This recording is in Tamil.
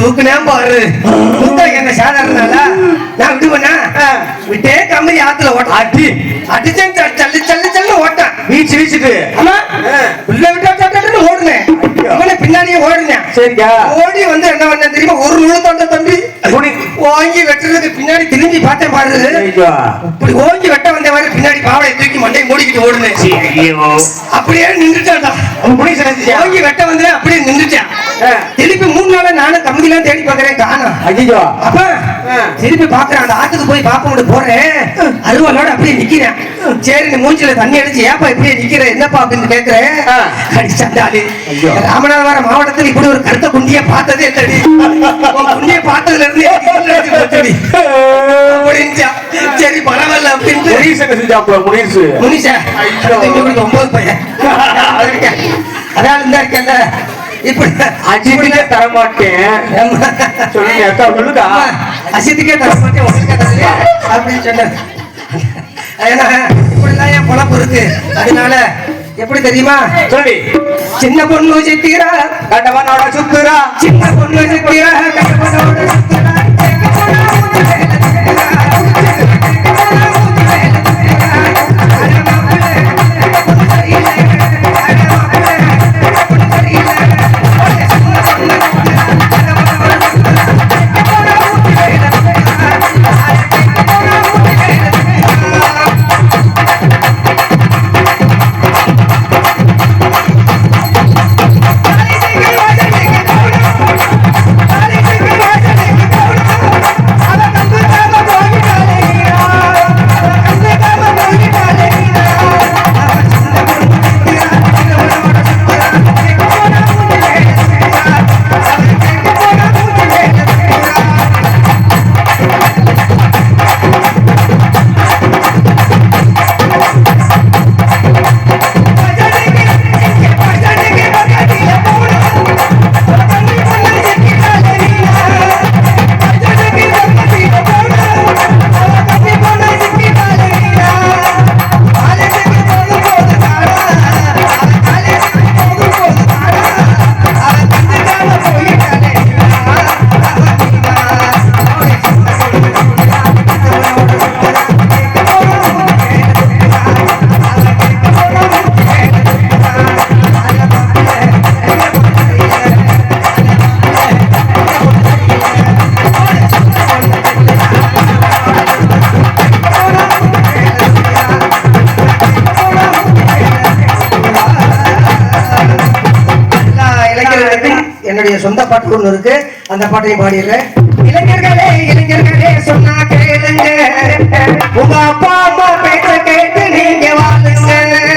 தூக்குனா பாரு என்ன சாதாரண நான் விடுவேனா விட்டே கம்பெனி ஆத்துல ஓட்ட அடிச்சேன் சல்லு சல்லு சல்லு ஓட்டான் வீச்சுட்டு ஆமா உள்ள விட்டா ஓடுனேன் அவனை பின்னாடியே ஓடுனேன் சரிக்கா ஓடி வந்து என்ன பண்ண தெரியுமா ஒரு நூறு தொண்ட தம்பி ஓங்கி வெட்டுறதுக்கு பின்னாடி திரும்பி பார்த்தேன் பாரு இப்படி ஓங்கி வெட்ட வந்த மாதிரி பின்னாடி பாவடை தூக்கி மண்டையை மூடிக்கிட்டு ஓடுனேன் அப்படியே நின்றுட்டான்டா ஓங்கி வெட்ட வந்தேன் அப்படியே நின்றுட்டான் திருப்பி 3 நாளா நானும் கம்பெனிலாம் தேடி பாக்குறேன் காணோம் ஐயோ அப்ப திருப்பி பாக்குறேன் அந்த ஆத்துக்கு போய் பாப்ப போறேன் அருவாளோட அப்படியே நிக்கிறேன் சரி நீ மூஞ்சில தண்ணி அடிச்சு ஏப்பா இப்படியே நிக்கிற என்னப்பா அப்படின்னு கேக்குறேன் அடிச்சாண்டாலி ராமநாதபுரம் மாவட்டத்தில் இப்படி ஒரு கருத்த குண்டிய பார்த்ததே இல்லடி குண்டிய பார்த்ததுல இருந்து அப்படின்ச்சா சரி பரவாயில்ல அப்படின்னு முனிஷா 9 பையன் அதான் இருந்தா இருக்கல இப்படி அஜித்துக்கே தரமாட்டேன் சொல்லுங்க அஜித்துக்கே தரமாட்டேன் அப்படின்னு சொன்ன ஏன்னா இப்படிலாம் என் பொழப்பு இருக்கு அதனால எப்படி தெரியுமா சொல்லி சின்ன பொண்ணு சித்திரா கண்டவனோட சுத்துறா சின்ன பொண்ணு சித்திரா கண்டவனோட சுத்துறா என்னுடைய சொந்த பாட்டு ஒண்ணு இருக்கு அந்த பாட்டையும் பாடிடுறேன் இளைஞர்களே இளைஞர்களே சொன்னா கேளுங்க உங்க அப்பா அம்மா பேச்ச கேட்டு நீங்க வாழுங்க